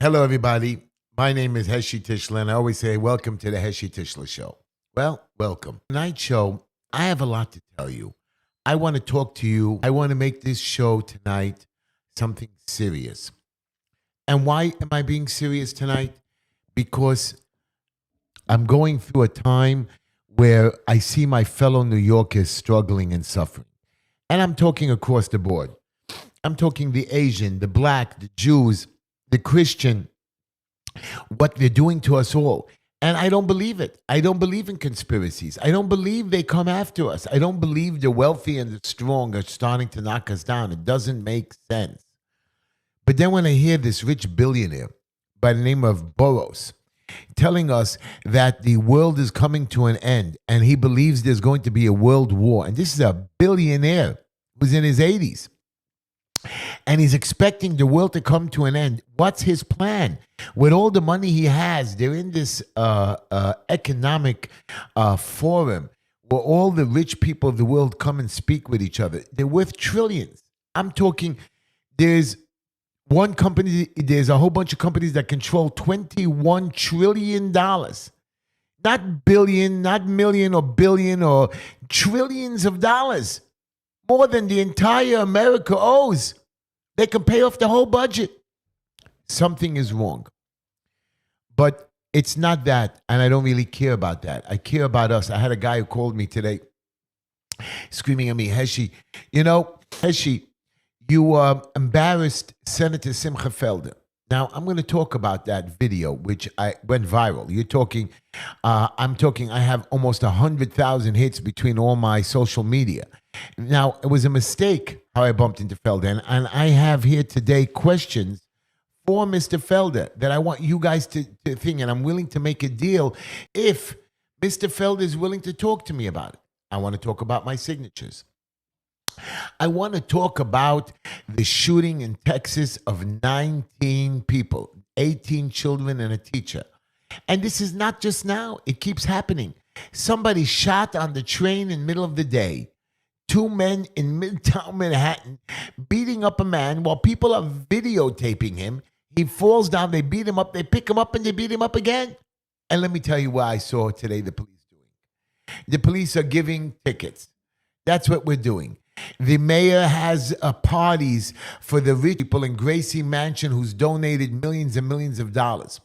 Hello, everybody. My name is Heshy Tischler, and I always say, welcome to the Heshy Tischler Show. Well, welcome. Tonight's show, I have a lot to tell you. I want to talk to you. I want to make this show tonight something serious. And why am I being serious tonight? Because I'm going through a time where I see my fellow New Yorkers struggling and suffering. And I'm talking across the board. I'm talking the Asian, the Black, the Jews, the Christian, what they're doing to us all. And I don't believe it. I don't believe in conspiracies. I don't believe they come after us. I don't believe the wealthy and the strong are starting to knock us down. It doesn't make sense. But then when I hear this rich billionaire by the name of Boros telling us that the world is coming to an end and he believes there's going to be a world war, and this is a billionaire who's in his 80s, and he's expecting the world to come to an end. What's his plan? With all the money he has, they're in this economic forum where all the rich people of the world come and speak with each other. They're worth trillions. I'm talking, there's one company, there's a whole bunch of companies that control $21 trillion. Not billion, not million or billion, or trillions of dollars. More than the entire America owes. They can pay off the whole budget. Something is wrong. But it's not that, and I don't really care about that. I care about us. I had a guy who called me today screaming at me, Heshy, Heshy, you embarrassed Senator Simcha Felder. Now, I'm going to talk about that video, which I went viral. I have almost 100,000 hits between all my social media. Now, it was a mistake how I bumped into Felder, and I have here today questions for Mr. Felder that I want you guys to think, and I'm willing to make a deal if Mr. Felder is willing to talk to me about it. I want to talk about my signatures. I want to talk about the shooting in Texas of 19 people, 18 children and a teacher. And this is not just now. It keeps happening. Somebody shot on the train in the middle of the day. Two men in Midtown Manhattan beating up a man while people are videotaping him. He falls down. They beat him up. They pick him up and they beat him up again. And let me tell you what I saw today the police doing. The police are giving tickets. That's what we're doing. The mayor has parties for the rich people in Gracie Mansion who's donated millions and millions of dollars.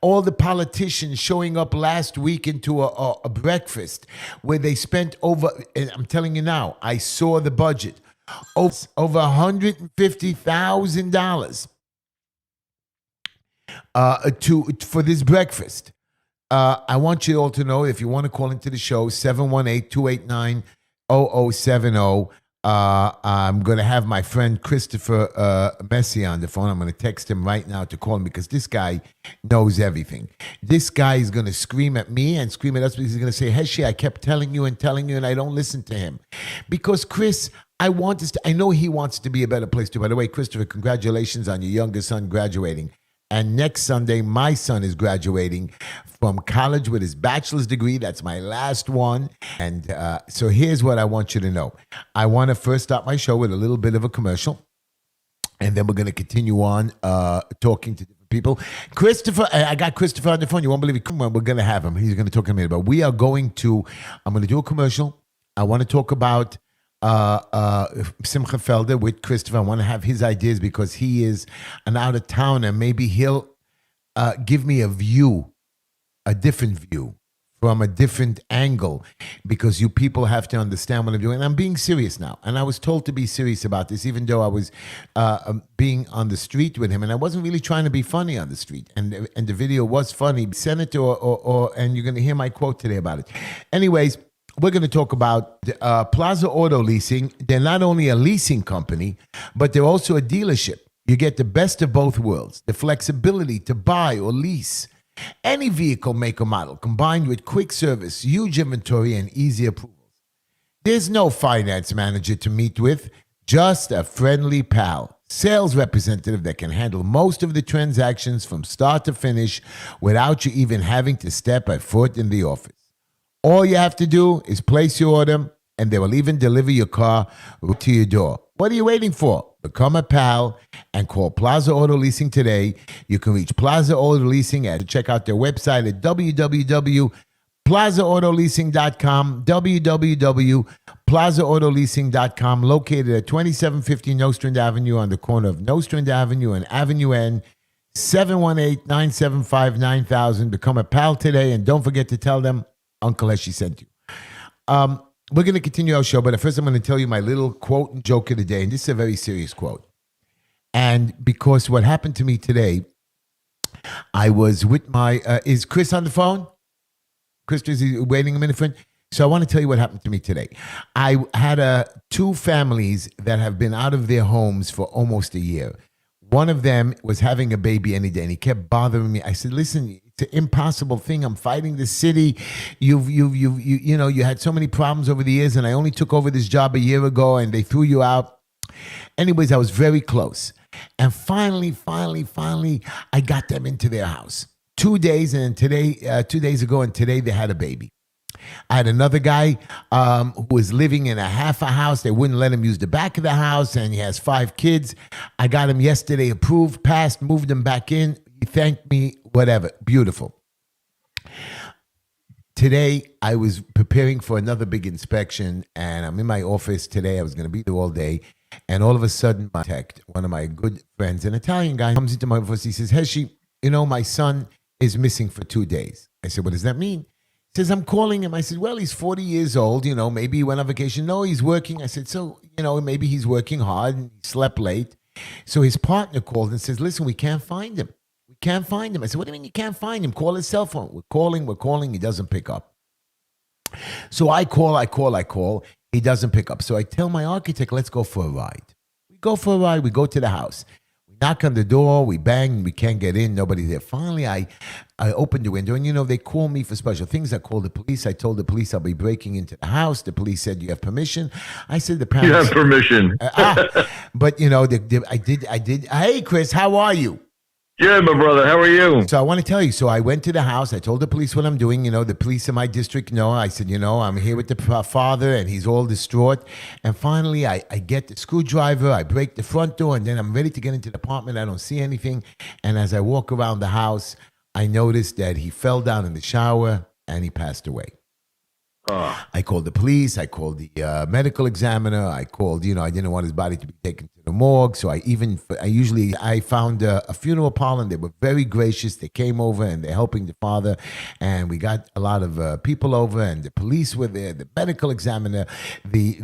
All the politicians showing up last week into a breakfast where they spent over, and I'm telling you now, I saw the budget, over $150,000 for this breakfast. I want you all to know, if you want to call into the show, 718-289-0070. I'm going to have my friend Christopher Messi on the phone. I'm going to text him right now to call him because this guy knows everything. This guy is going to scream at me and scream at us because he's going to say, Heshy, I kept telling you, and I don't listen to him. Because Chris, I know he wants to be a better place too. By the way, Christopher, congratulations on your youngest son graduating. And next Sunday, my son is graduating from college with his bachelor's degree. That's my last one. And so here's what I want you to know. I want to first start my show with a little bit of a commercial. And then we're going to continue on talking to different people. Christopher, I got Christopher on the phone. You won't believe it. Come on, we're going to have him. He's going to talk to me about. I'm going to do a commercial. I want to talk about Simcha Felder with Christopher. I want to have his ideas because he is an out-of-towner. Maybe he'll give me a different view from a different angle, because you people have to understand what I'm doing. And I'm being serious now. And I was told to be serious about this, even though I was being on the street with him. And I wasn't really trying to be funny on the street. And the video was funny. Senator, and you're going to hear my quote today about it. Anyways, we're going to talk about Plaza Auto Leasing. They're not only a leasing company, but they're also a dealership. You get the best of both worlds, the flexibility to buy or lease any vehicle, make or model, combined with quick service, huge inventory, and easy approvals. There's no finance manager to meet with, just a friendly pal, sales representative that can handle most of the transactions from start to finish without you even having to step a foot in the office. All you have to do is place your order, and they will even deliver your car to your door. What are you waiting for? Become a pal and call Plaza Auto Leasing today. You can reach Plaza Auto Leasing at check out their website at www.plazaautoleasing.com, www.plazaautoleasing.com, located at 2750 Nostrand Avenue on the corner of Nostrand Avenue and Avenue N, 718-975-9000. Become a pal today, and don't forget to tell them Uncle Heshy sent you. We're going to continue our show, but first I'm going to tell you my little quote and joke of the day, and this is a very serious quote. And because what happened to me today, I was with my, is Chris on the phone? Chris is waiting a minute for him. So I want to tell you what happened to me today. I had two families that have been out of their homes for almost a year. One of them was having a baby any day, and he kept bothering me. I said, listen, it's an impossible thing. I'm fighting the city. You had so many problems over the years, and I only took over this job a year ago, and they threw you out. Anyways, I was very close. And finally, I got them into their house. 2 days, and today, 2 days ago, and today they had a baby. I had another guy who was living in a half a house. They wouldn't let him use the back of the house, and he has 5 kids. I got him yesterday approved, passed, moved him back in. He thanked me, whatever. Beautiful. Today, I was preparing for another big inspection, and I'm in my office today. I was going to be there all day, and all of a sudden, one of my good friends, an Italian guy, comes into my office. He says, Heshy, my son is missing for 2 days. I said, what does that mean? Says, I'm calling him. I said, well, he's 40 years old. Maybe he went on vacation. No, he's working. I said, so, maybe he's working hard and he slept late. So his partner called and says, listen, we can't find him. We can't find him. I said, what do you mean you can't find him? Call his cell phone. We're calling. He doesn't pick up. So I call. He doesn't pick up. So I tell my architect, let's go for a ride. We go for a ride. We go to the house. We knock on the door. We bang. We can't get in. Nobody's there. Finally, I opened the window, and they call me for special things. I called the police. I told the police I'll be breaking into the house. The police said, you have permission? I said, the parents... You have permission. But, I did. Hey, Chris, how are you? Yeah, my brother. How are you? So I want to tell you. So I went to the house. I told the police what I'm doing. The police in my district know. I said, I'm here with the father, and he's all distraught. And finally, I get the screwdriver. I break the front door, and then I'm ready to get into the apartment. I don't see anything. And as I walk around the house, I noticed that he fell down in the shower, and he passed away. I called the police. I called the medical examiner. I called, I didn't want his body to be taken to the morgue. So I found a funeral parlor, and they were very gracious. They came over, and they're helping the father. And we got a lot of people over, and the police were there, the medical examiner, the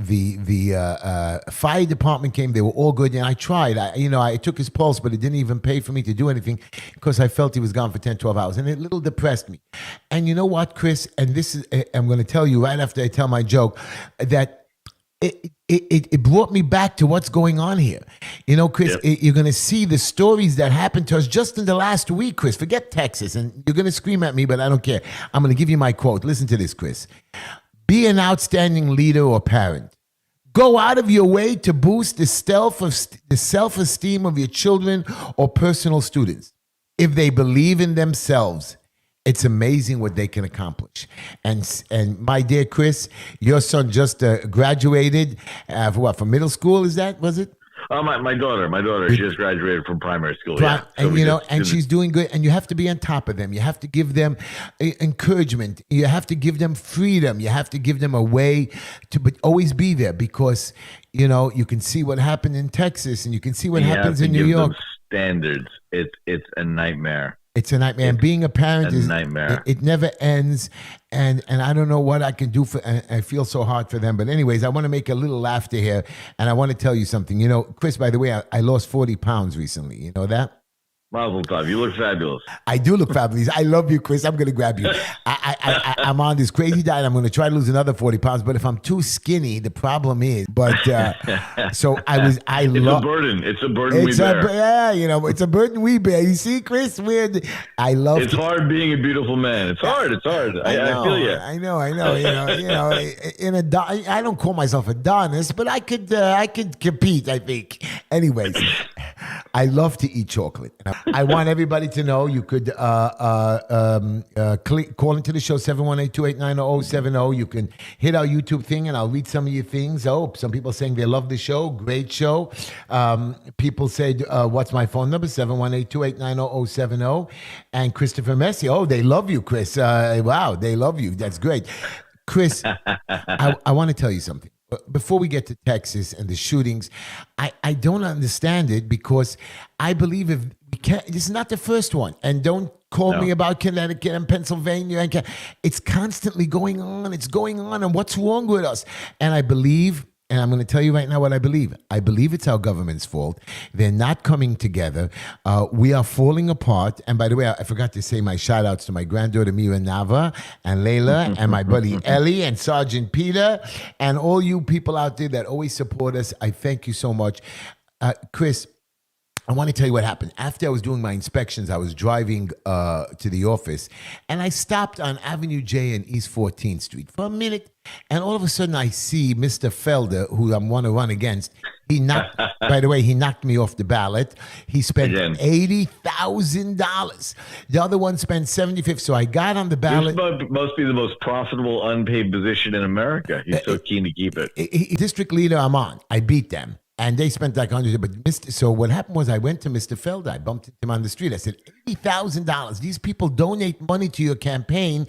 fire department came. They were all good. And I tried. I took his pulse, but it didn't even pay for me to do anything because I felt he was gone for 10, 12 hours. And it a little depressed me. And you know what, Chris? And this is, I'm going to tell you right after I tell my joke, that it brought me back to what's going on here. Chris, you're going to see the stories that happened to us just in the last week, Chris. Forget Texas, and you're going to scream at me, but I don't care. I'm going to give you my quote. Listen to this, Chris. Be an outstanding leader or parent. Go out of your way to boost the self-esteem of your children or personal students. If they believe in themselves, it's amazing what they can accomplish. And my dear Chris, your son just graduated from middle school. Was it? My daughter, she just graduated from primary school. Yeah. And she's doing good. And you have to be on top of them. You have to give them encouragement. You have to give them freedom. You have to give them a way to always be there, because you can see what happened in Texas, and you can see what happens in New York. Standards. It's a nightmare. It's a nightmare. And being a parent is a nightmare. It never ends. And I don't know what I can do I feel so hard for them. But anyways, I want to make a little laughter here. And I want to tell you something. Chris, by the way, I lost 40 pounds recently. You know that? Mazel tov. You look fabulous. I do look fabulous. I love you, Chris. I'm going to grab you. I'm on this crazy diet. I'm going to try to lose another 40 pounds. But if I'm too skinny, the problem is. But so it's a burden. It's a burden we bear. It's a burden we bear. You see, Chris, It's hard being a beautiful man. It's hard. I feel you. I know. I don't call myself Adonis, but I could compete, I think. Anyways, I love to eat chocolate. I want everybody to know you could call into the show 718-289-0070. You can hit our YouTube thing and I'll read some of your things. Oh, some people saying they love the show. Great show. People said, what's my phone number? 718-289-0070. And Christopher Messi. Oh, they love you, Chris. Wow, they love you. That's great. Chris, I want to tell you something. Before we get to Texas and the shootings, I don't understand it because I believe if we can't, this is not the first one. And don't call me about Connecticut and Pennsylvania. It's constantly going on. It's going on. And what's wrong with us? And I believe, and I'm going to tell you right now what I believe. I believe it's our government's fault. They're not coming together. We are falling apart. And by the way, I forgot to say my shout outs to my granddaughter Mira Nava and Layla and my buddy Ellie and Sergeant Peter and all you people out there that always support us. I thank you so much. Chris, I want to tell you what happened. After I was doing my inspections, I was driving to the office, and I stopped on Avenue J and East 14th Street for a minute, and all of a sudden I see Mr. Felder, who I want to run against. He knocked, by the way, he knocked me off the ballot. He spent $80,000. The other one spent $75,000. So I got on the ballot. This must be the most profitable unpaid position in America. He's so keen to keep it. District leader, I'm on. I beat them. And they spent like $100. But so what happened was I went to Mr. Felder. I bumped into him on the street. I said, $80,000. These people donate money to your campaign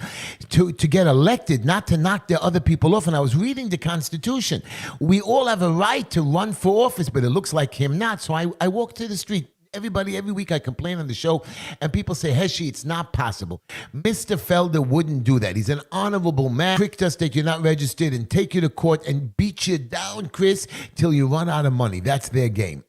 to get elected, not to knock their other people off. And I was reading the Constitution. We all have a right to run for office, but it looks like him not. So I walked to the street. Everybody, every week I complain on the show, and people say, Heshy, it's not possible. Mr. Felder wouldn't do that. He's an honorable man. Tricked us that you're not registered and take you to court and beat you down, Chris, till you run out of money. That's their game.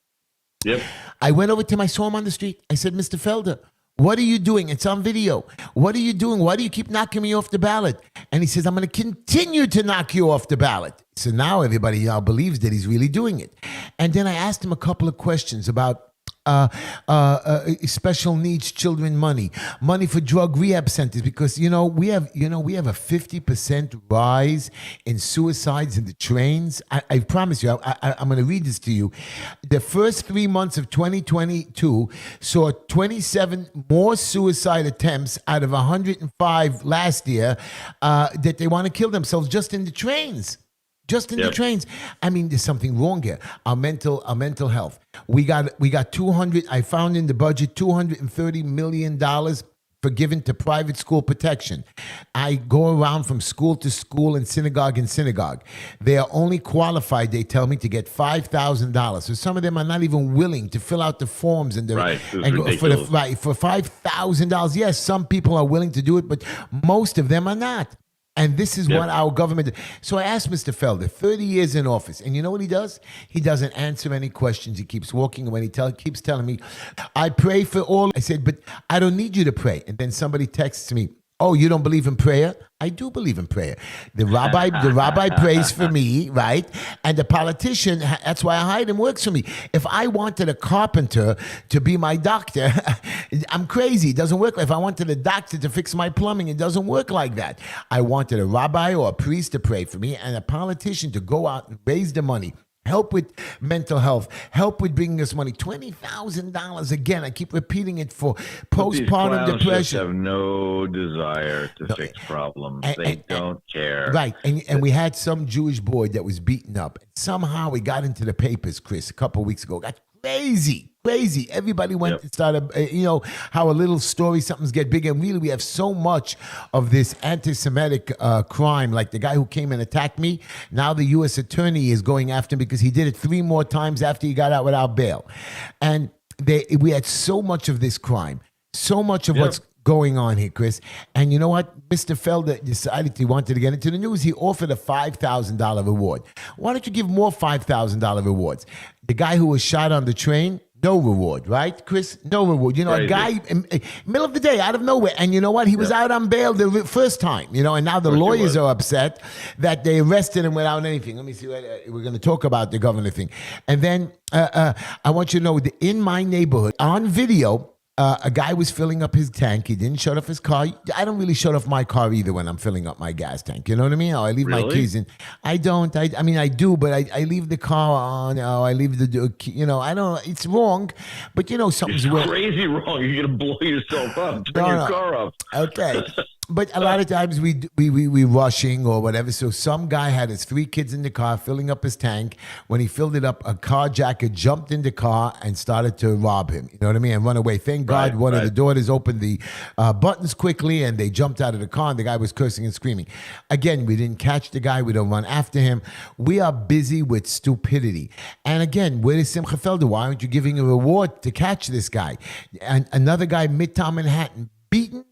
Yep. I went over to him. I saw him on the street. I said, Mr. Felder, what are you doing? It's on video. What are you doing? Why do you keep knocking me off the ballot? And he says, I'm going to continue to knock you off the ballot. So now everybody now believes that he's really doing it. And then I asked him a couple of questions about special needs children money for drug rehab centers, because we have a 50% rise in suicides in the trains. I promise you, I'm going to read this to you. The first 3 months of 2022 saw 27 more suicide attempts out of 105 last year that they want to kill themselves just in the trains. Just in the trains. I mean, there's something wrong here. Our mental health. We got 200. I found in the budget $230 million for given to private school protection. I go around from school to school and synagogue in synagogue. They are only qualified, they tell me, to get $5,000. So some of them are not even willing to fill out the forms and for $5,000. Yes, some people are willing to do it, but most of them are not. And this is what our government did. So I asked Mr. Felder, 30 years in office, and you know what he does? He doesn't answer any questions. He keeps walking away. He keeps telling me, I pray for all. I said, but I don't need you to pray. And then somebody texts me, oh, you don't believe in prayer? I do believe in prayer. The rabbi prays for me, right? And the politician, that's why I hired him, works for me. If I wanted a carpenter to be my doctor, I'm crazy. It doesn't work. If I wanted a doctor to fix my plumbing, it doesn't work like that. I wanted a rabbi or a priest to pray for me and a politician to go out and raise the money. Help with mental health. Help with bringing us money. $20,000 again. I keep repeating it for postpartum depression. Have no desire to fix problems. They don't care. Right, and we had some Jewish boy that was beaten up. Somehow he got into the papers, Chris, a couple of weeks ago. Got crazy. Everybody went and started, how a little story, something's get bigger. And really, we have so much of this anti-Semitic crime, like the guy who came and attacked me. Now the U.S. attorney is going after him because he did it 3 more times after he got out without bail. And we had so much of this crime, so much of what's going on here, Chris. And you know what? Mr. Felder decided he wanted to get into the news. He offered a $5,000 reward. Why don't you give more $5,000 rewards? The guy who was shot on the train, no reward, right, Chris? No reward. A guy, middle of the day, out of nowhere. And you know what? He was out on bail the first time, and now the lawyers are upset that they arrested him without anything. Let me see. We're going to talk about the governor thing. And then I want you to know that in my neighborhood, on video, A guy was filling up his tank. He didn't shut off his car. I don't really shut off my car either when I'm filling up my gas tank. You know what I mean? Or I leave my Really? keys in. I don't. I mean, I do, but I leave the car on. Or I leave the key. I don't. It's wrong, but something's It's weird. crazy wrong. You're gonna blow yourself up. Turn No, your no. car off. Okay. But a lot of times we rushing or whatever. So some guy had his 3 kids in the car filling up his tank. When he filled it up, a carjacker jumped in the car and started to rob him. You know what I mean? And run away. Thank God one of the daughters opened the buttons quickly and they jumped out of the car and the guy was cursing and screaming. Again, we didn't catch the guy. We don't run after him. We are busy with stupidity. And again, where is Simcha Felder? Why aren't you giving a reward to catch this guy? And another guy, Midtown Manhattan, beaten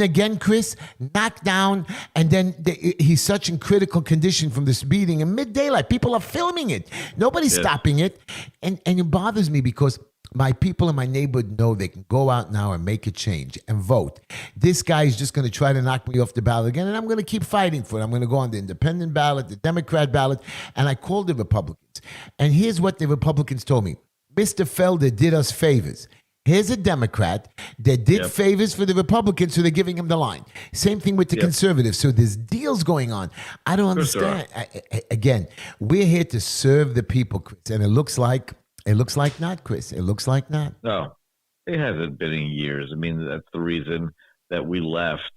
again, Chris, knocked down, and then he's such in critical condition from this beating in mid-daylight. People are filming it. Nobody's stopping it. And it bothers me because my people in my neighborhood know they can go out now and make a change and vote. This guy is just going to try to knock me off the ballot again, and I'm going to keep fighting for it. I'm going to go on the independent ballot, the Democrat ballot, and I called the Republicans. And here's what the Republicans told me. Mr. Felder did us favors. Here's a Democrat that did favors for the Republicans, so they're giving him the line. Same thing with the conservatives. So there's deals going on. I don't understand. Again, we're here to serve the people, Chris, and it looks like not, Chris. It looks like not. No, it hasn't been in years. I mean, that's the reason that we left.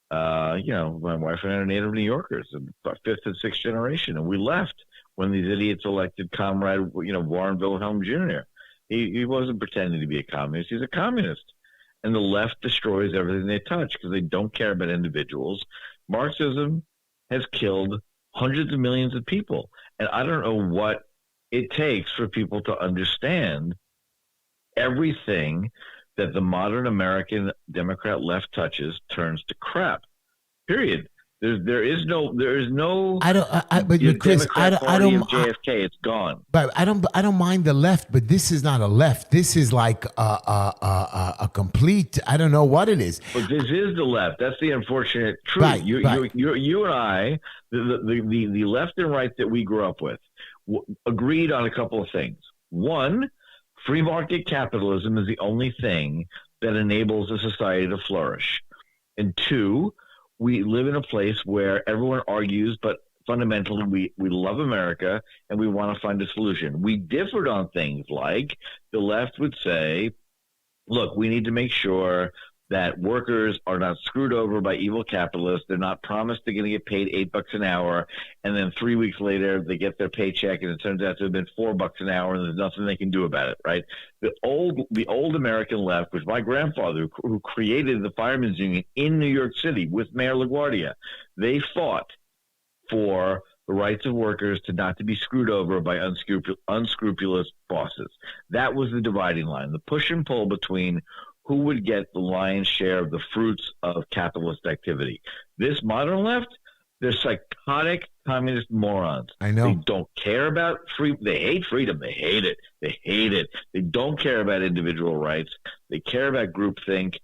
My wife and I are native New Yorkers, our 5th and 6th generation, and we left when these idiots elected Comrade, Warren Wilhelm Jr. He wasn't pretending to be a communist. He's a communist. And the left destroys everything they touch because they don't care about individuals. Marxism has killed hundreds of millions of people. And I don't know what it takes for people to understand everything that the modern American Democrat left touches turns to crap. Period. There is no. I don't. But Chris, I don't. JFK, it's gone. But I don't mind the left. But this is not a left. This is like a complete. I don't know what it is. But this is the left. That's the unfortunate truth. Right, you and I, the left and right that we grew up with, agreed on a couple of things. One, free market capitalism is the only thing that enables a society to flourish. And two, we live in a place where everyone argues, but fundamentally we love America and we want to find a solution. We differed on things like the left would say, look, we need to make sure that workers are not screwed over by evil capitalists. They're not promised they're going to get paid $8 an hour, and then 3 weeks later they get their paycheck, and it turns out to have been $4 an hour, and there's nothing they can do about it. Right? The old American left, which my grandfather, who created the firemen's union in New York City with Mayor LaGuardia, they fought for the rights of workers to not to be screwed over by unscrupulous bosses. That was the dividing line, the push and pull between who would get the lion's share of the fruits of capitalist activity. This modern left, they're psychotic communist morons. I know. They don't care about free. They hate freedom. They hate it. They hate it. They don't care about individual rights. They care about groupthink.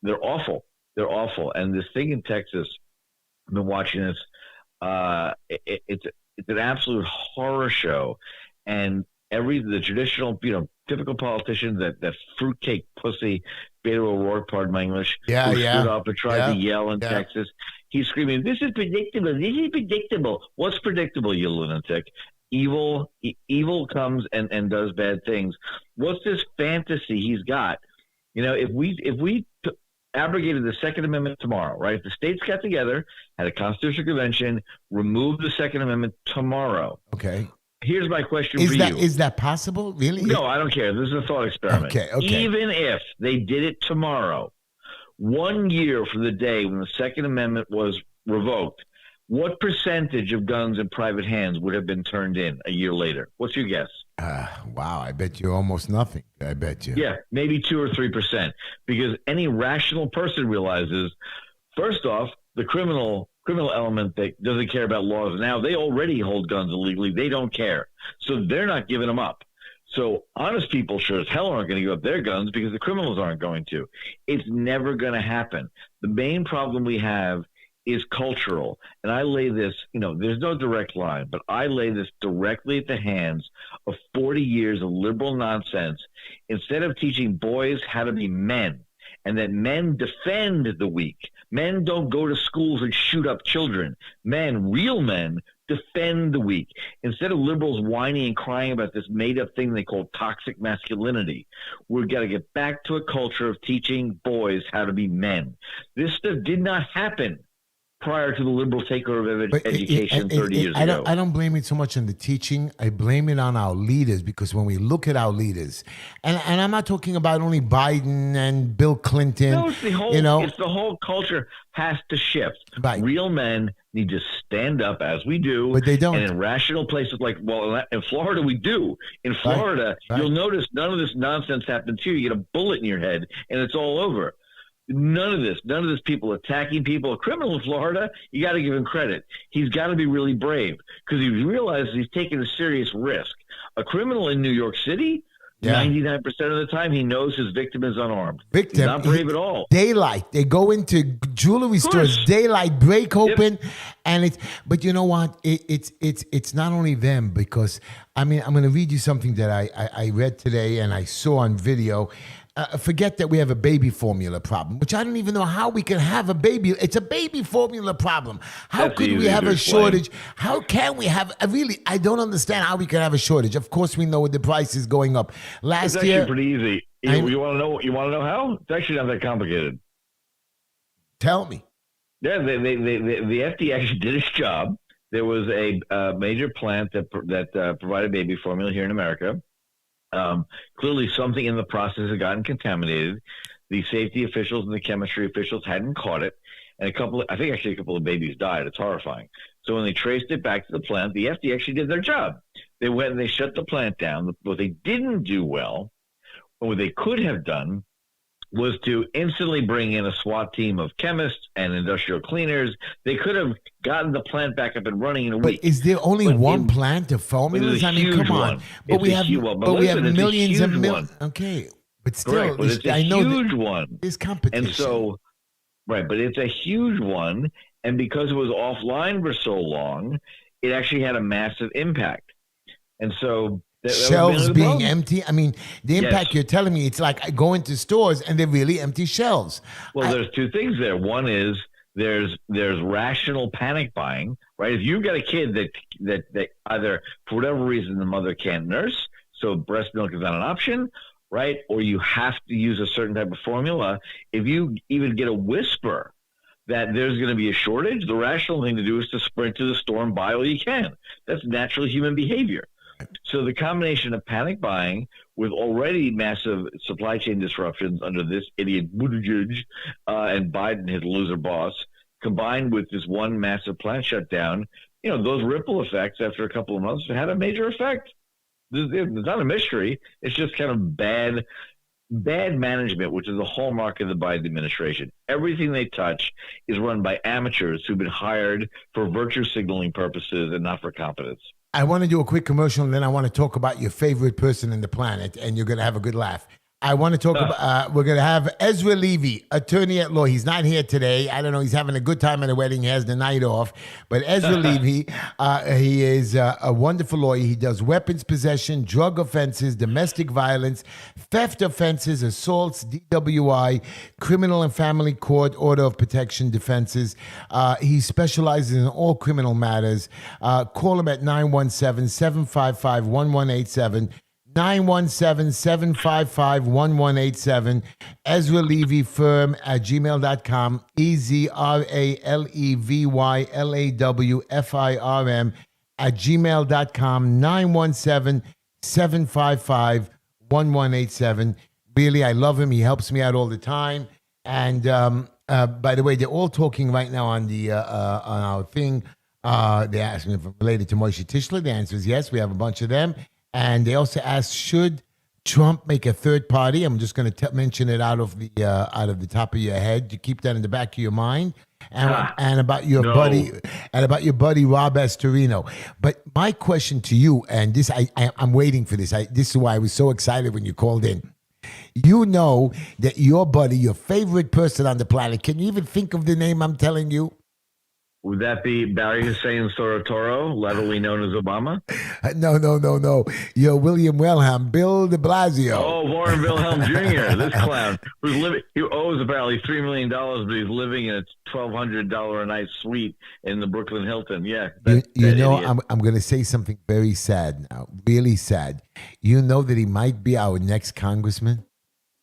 They're awful. They're awful. And this thing in Texas, I've been watching this. It's an absolute horror show. And the traditional, typical politicians, that fruitcake pussy, Beto O'Rourke, pardon my English, who stood up and tried to yell in Texas. He's screaming, "This is predictable. This is predictable." What's predictable, you lunatic? Evil comes and does bad things. What's this fantasy he's got? If we abrogated the Second Amendment tomorrow, right? If the states got together, had a constitutional convention, removed the Second Amendment tomorrow. Okay. Here's my question for you. Is that possible? Really? No, I don't care. This is a thought experiment. Okay. Even if they did it tomorrow, 1 year from the day when the Second Amendment was revoked, what percentage of guns in private hands would have been turned in a year later? What's your guess? Wow, I bet you almost nothing. I bet you. Yeah, maybe 2 or 3%. Because any rational person realizes, first off, the criminal element that doesn't care about laws now, they already hold guns illegally. They don't care. So they're not giving them up. So honest people sure as hell aren't going to give up their guns because the criminals aren't going to. It's never going to happen. The main problem we have is cultural. And I lay this, there's no direct line, but I lay this directly at the hands of 40 years of liberal nonsense. Instead of teaching boys how to be men and that men defend the weak, men don't go to schools and shoot up children. Men, real men, defend the weak. Instead of liberals whining and crying about this made-up thing they call toxic masculinity, we've got to get back to a culture of teaching boys how to be men. This stuff did not happen prior to the liberal takeover of education 30 years ago. I don't blame it so much on the teaching. I blame it on our leaders, because when we look at our leaders, and I'm not talking about only Biden and Bill Clinton. No, it's the whole culture has to shift. Right. Real men need to stand up, as we do. But they don't. And in rational places in Florida, we do. In Florida, right. You'll notice none of this nonsense happens to you. You get a bullet in your head, and it's all over. None of this people attacking people. A criminal in Florida, you got to give him credit. He's got to be really brave because he realizes he's taking a serious risk. A criminal in New York City, 99% of the time, he knows his victim is unarmed. He's not brave at all. Daylight. They go into jewelry stores, daylight, break open, and but you know what? It's not only them, because I'm going to read you something that I read today and I saw on video. Forget that we have a baby formula problem, which I don't even know how we can have a baby. It's a baby formula problem. How could we have a shortage? How can we have I don't understand how we can have a shortage. Of course, we know the price is going up. It's actually pretty easy. You want to know how? It's actually not that complicated. Tell me. Yeah, the FDA actually did its job. There was a major plant that provided baby formula here in America. Clearly, something in the process had gotten contaminated. The safety officials and the chemistry officials hadn't caught it, and a couple of babies died. It's horrifying. So when they traced it back to the plant, the FDA actually did their job. They went and they shut the plant down. What they didn't do well, or what they could have done, was to instantly bring in a SWAT team of chemists and industrial cleaners. They could have gotten the plant back up and running in a week. But is there only one plant of formulas? I mean, come on. But we have millions and millions. Okay, but still, correct, but it's a huge one. There's competition. And so, right, but it's a huge one. And because it was offline for so long, it actually had a massive impact. And so shelves being empty. I mean, the impact you're telling me, it's like going to stores and they're really empty shelves. Well, there's two things there. One is there's rational panic buying, right? If you've got a kid that either for whatever reason the mother can't nurse, so breast milk is not an option, right? Or you have to use a certain type of formula. If you even get a whisper that there's going to be a shortage, the rational thing to do is to sprint to the store and buy all you can. That's natural human behavior. So the combination of panic buying with already massive supply chain disruptions under this idiot Buttigieg and Biden, his loser boss, combined with this one massive plant shutdown, those ripple effects after a couple of months had a major effect. It's not a mystery. It's just kind of bad management, which is the hallmark of the Biden administration. Everything they touch is run by amateurs who've been hired for virtue signaling purposes and not for competence. I want to do a quick commercial, and then I want to talk about your favorite person in the planet, and you're going to have a good laugh. I want to talk about, we're going to have Ezra Levy, attorney at law. He's not here today. I don't know. He's having a good time at a wedding. He has the night off. But Ezra Levy, he is a wonderful lawyer. He does weapons possession, drug offenses, domestic violence, theft offenses, assaults, DWI, criminal and family court, order of protection defenses. He specializes in all criminal matters. Call him at 917-755-1187. 917-755-1187, Ezra Levy Firm at gmail.com, EZRALEVYLAWFIRM at gmail.com, 917-755-1187. Really, I love him. He helps me out all the time. And by the way, they're all talking right now on the on our thing. They asked me if I'm related to Moshe Tischler. The answer is yes. We have a bunch of them. And they also asked, should Trump make a third party? I'm just going to mention it out of the top of your head. You keep that in the back of your mind, and about your buddy Rob Astorino. But my question to you, and this I'm waiting for this. This is why I was so excited when you called in. You know that your buddy, your favorite person on the planet. Can you even think of the name I'm telling you? Would that be Barry Hussein Sorotoro, latterly known as Obama? No. You're William Wilhelm, Bill de Blasio. Oh, Warren Wilhelm Jr., this clown who's living. He owes apparently $3 million, but he's living in a $1,200 a night suite in the Brooklyn Hilton. Yeah, You know, idiot. I'm going to say something very sad now, really sad. You know that he might be our next congressman?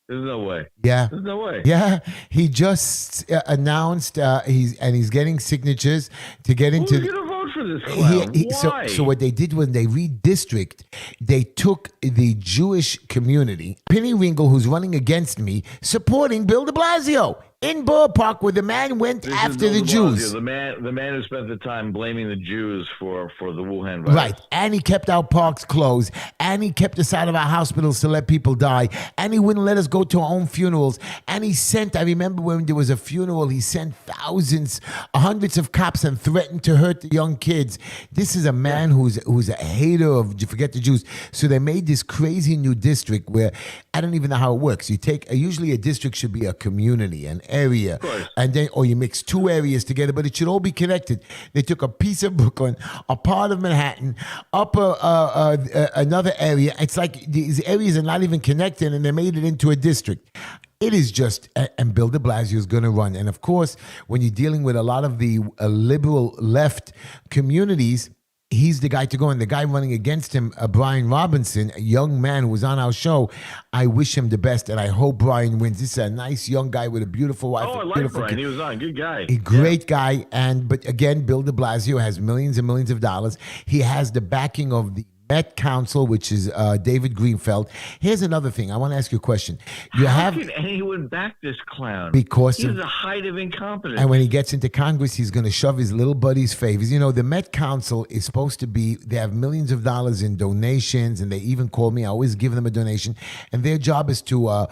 There's no way. Yeah. There's no way. Yeah, he just announced he's getting signatures to get into. Who's going to vote for this clown? Why? So what they did when they redistrict, they took the Jewish community. Penny Ringle, who's running against me, supporting Bill de Blasio in Borough Park, where the man went This after is the Bill de Jews. Blasio, the man who spent the time blaming the Jews for the Wuhan virus. Right, and he kept our parks closed, and he kept us out of our hospitals to let people die, and he wouldn't let us go to our own funerals, and he sent, I remember when there was a funeral, he sent thousands, hundreds of cops and threatened to hurt the young kids. This is a man who's a hater of, forget the Jews. So they made this crazy new district where, I don't even know how it works. You take, usually a district should be a community, an area, and then, or you mix two areas together, but it should all be connected. They took a piece of Brooklyn, a part of Manhattan, up another area. It's like these areas are not even connected, and they made it into a district. It is just, and Bill de Blasio is going to run. And of course, when you're dealing with a lot of the liberal left communities, he's the guy to go. And the guy running against him, Brian Robinson, a young man who was on our show, I wish him the best, and I hope Brian wins. This is a nice young guy with a beautiful wife. Oh, I like beautiful Brian. kid. He was on. Good guy. A great guy. But again, Bill de Blasio has millions and millions of dollars. He has the backing of the Met Council, which is David Greenfeld. Here's another thing. I want to ask you a question. How can anyone back this clown? Because he's the height of incompetence. And when he gets into Congress, he's going to shove his little buddy's favors. You know, the Met Council is supposed to be, they have millions of dollars in donations, and they even call me. I always give them a donation. And their job is to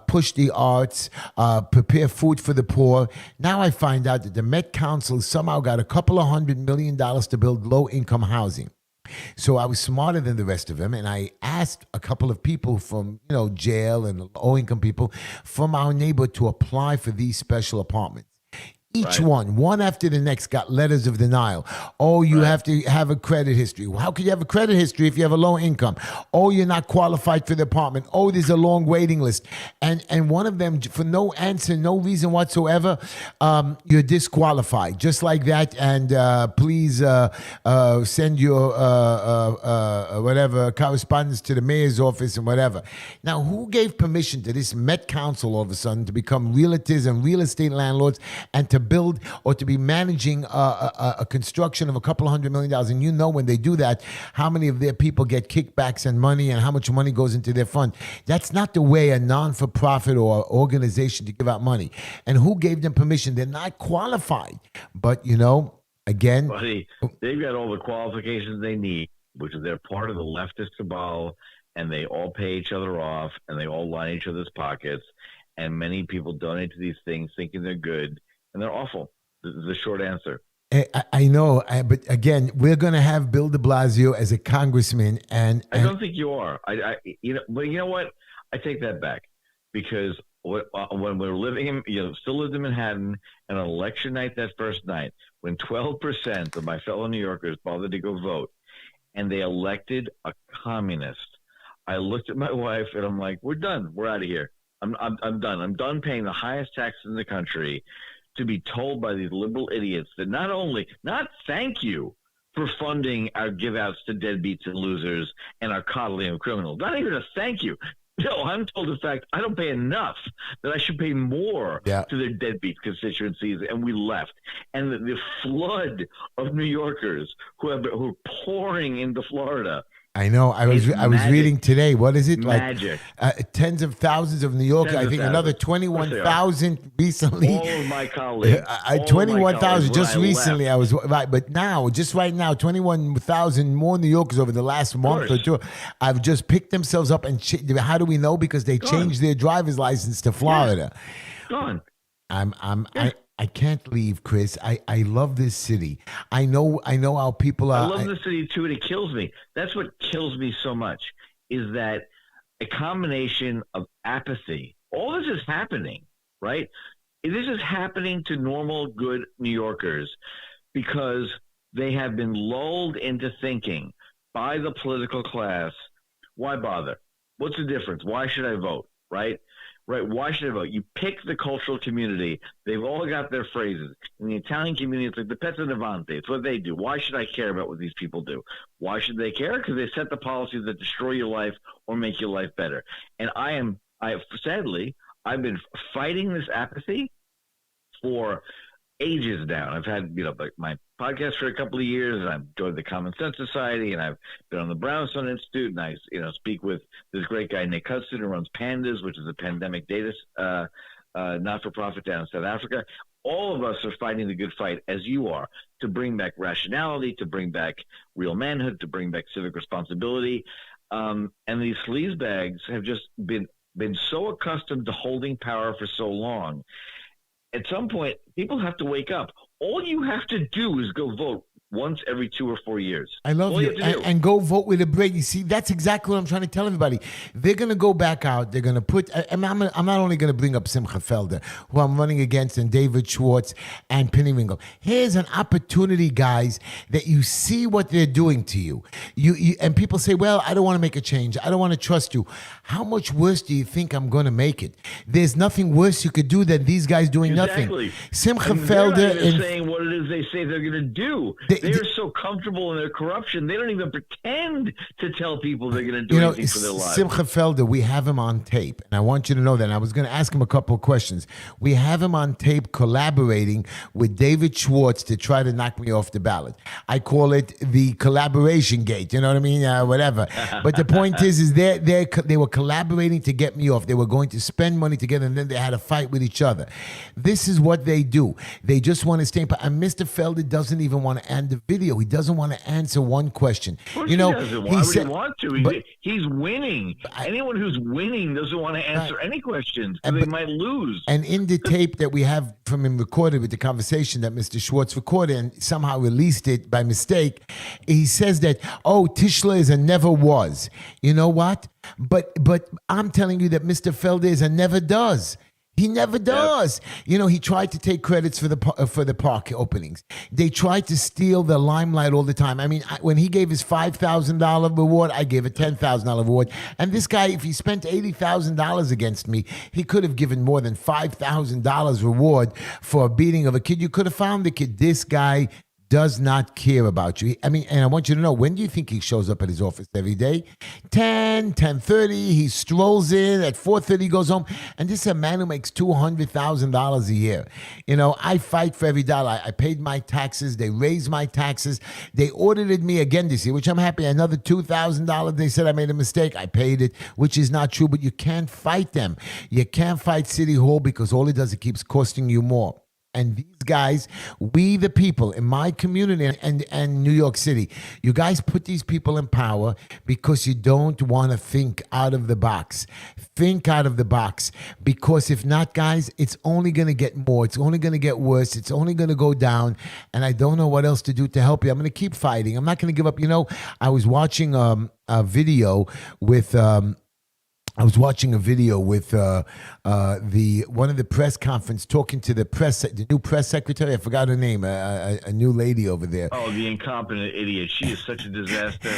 push the arts, prepare food for the poor. Now I find out that the Met Council somehow got a couple of $100 million to build low-income housing. So I was smarter than the rest of them, and I asked a couple of people from, jail and low-income people from our neighborhood to apply for these special apartments. Each one after the next, got letters of denial. Oh, you have to have a credit history. Well, how could you have a credit history if you have a low income? Oh, you're not qualified for the apartment. Oh, there's a long waiting list. And one of them, for no answer, no reason whatsoever, you're disqualified. Just like that. And please send your whatever correspondence to the mayor's office and whatever. Now, who gave permission to this Met Council all of a sudden to become realtors and real estate landlords and to build or to be managing a construction of a couple of $100 million? And you know, when they do that, how many of their people get kickbacks and money and how much money goes into their fund. That's not the way a non-for-profit or organization to give out money. And who gave them permission? They're not qualified. But, again. Buddy, they've got all the qualifications they need, which is they're part of the leftist cabal, and they all pay each other off, and they all line each other's pockets. And many people donate to these things thinking they're good, and they're awful. This is the short answer. I know, but again, we're going to have Bill de Blasio as a congressman, and I don't think you are. But you know what? I take that back, because when we were living in, still lived in Manhattan, and on election night, that first night, when 12% of my fellow New Yorkers bothered to go vote, and they elected a communist, I looked at my wife and I'm like, "We're done. We're out of here. I'm done. I'm done paying the highest taxes in the country to be told by these liberal idiots that not thank you for funding our give outs to deadbeats and losers and our coddling of criminals. Not even a thank you. No, I'm told, in fact, I don't pay enough, that I should pay more to their deadbeat constituencies, and we left. And the flood of New Yorkers who are pouring into Florida. I know. I was reading today. What is it? Magic. Like tens of thousands of New Yorkers. I think another 21,000 recently. All of my colleagues. 21,000 just recently. I was right, but now, just right now, 21,000 more New Yorkers over the last month or two. I've just picked themselves up and how do we know? Because they changed their driver's license to Florida. Gone. I can't leave, Chris. I love this city. I know how people are. I love the city too, and it kills me. That's what kills me so much, is that a combination of apathy. All this is happening, right? This is happening to normal, good New Yorkers because they have been lulled into thinking by the political class, why bother? What's the difference? Why should I vote? Right? Right? Why should I vote? You pick the cultural community. They've all got their phrases. In the Italian community, it's like the pezzo davanti. It's what they do. Why should I care about what these people do? Why should they care? Because they set the policies that destroy your life or make your life better. And sadly, I've been fighting this apathy for ages now. I've had, my podcast for a couple of years, and I've joined the Common Sense Society, and I've been on the Brownstone Institute, and I, speak with this great guy, Nick Hudson, who runs Pandas, which is a pandemic data not-for-profit down in South Africa. All of us are fighting the good fight, as you are, to bring back rationality, to bring back real manhood, to bring back civic responsibility. And these sleazebags have just been so accustomed to holding power for so long. At some point, people have to wake up. All you have to do is go vote once every 2 or 4 years. I love you. And go vote with a break. You see, that's exactly what I'm trying to tell everybody. They're going to go back out. They're going to put, I'm not only going to bring up Simcha Felder, who I'm running against, and David Schwartz and Penny Ringo. Here's an opportunity, guys, that you see what they're doing to you. And people say, well, I don't want to make a change. I don't want to trust you. How much worse do you think I'm going to make it? There's nothing worse you could do than these guys doing nothing. Simcha Felder. They're not even saying what it is they say they're going to do. They're so comfortable in their corruption, they don't even pretend to tell people they're going to do anything for their lives. Simcha Felder, we have him on tape, and I want you to know that. And I was going to ask him a couple of questions. We have him on tape collaborating with David Schwartz to try to knock me off the ballot. I call it the collaboration gate. You know what I mean? Whatever. But the point is they were collaborating to get me off. They were going to spend money together, and then they had a fight with each other. This is what they do. They just want to stay. And Mr. Felder doesn't even want to end the video. He doesn't want to answer one question. Of course he doesn't. Why would he want to? He's winning. Anyone who's winning doesn't want to answer any questions because they might lose. And in the tape that we have from him recorded with the conversation that Mr. Schwartz recorded and somehow released it by mistake, he says that, Tischler is a never was. You know what? But I'm telling you that Mr. Felder is a never does. He never does. Yep. He tried to take credits for the park openings. They tried to steal the limelight all the time. I mean, when he gave his $5,000 reward, I gave a $10,000 reward. And this guy, if he spent $80,000 against me, he could have given more than $5,000 reward for a beating of a kid. You could have found the kid. This guy does not care about you. I mean, and I want you to know, when do you think he shows up at his office every day? 10:30, he strolls in. At 4:30, he goes home. And this is a man who makes $200,000 a year. I fight for every dollar. I paid my taxes. They raised my taxes. They audited me again this year, which I'm happy. Another $2,000. They said I made a mistake. I paid it, which is not true, but you can't fight them. You can't fight City Hall because all it does, it keeps costing you more. And these guys, we the people in my community and New York City, you guys put these people in power because you don't want to think out of the box. Think out of the box, because if not, guys, it's only going to get more. It's only going to get worse. It's only going to go down. And I don't know what else to do to help you. I'm going to keep fighting. I'm not going to give up. I was watching a video with... the one of the press conference talking to the new press secretary. I forgot her name. A new lady over there. Oh, the incompetent idiot! She is such a disaster.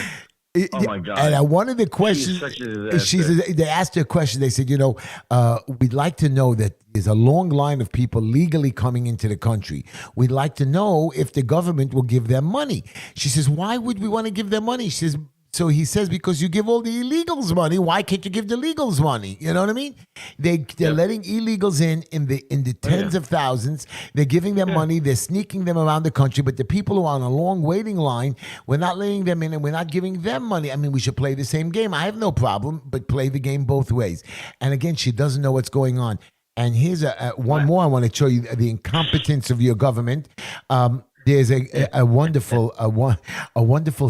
Oh my God! And one of the questions, they asked her a question. They said, we'd like to know that there's a long line of people legally coming into the country. We'd like to know if the government will give them money. She says, why would we want to give them money? She says. So he says, because you give all the illegals money, why can't you give the legals money? You know what I mean? They're letting illegals in the tens of thousands. They're giving them money. They're sneaking them around the country. But the people who are on a long waiting line, we're not letting them in and we're not giving them money. I mean, we should play the same game. I have no problem, but play the game both ways. And again, she doesn't know what's going on. And here's one more I want to show you, the incompetence of your government. There's a wonderful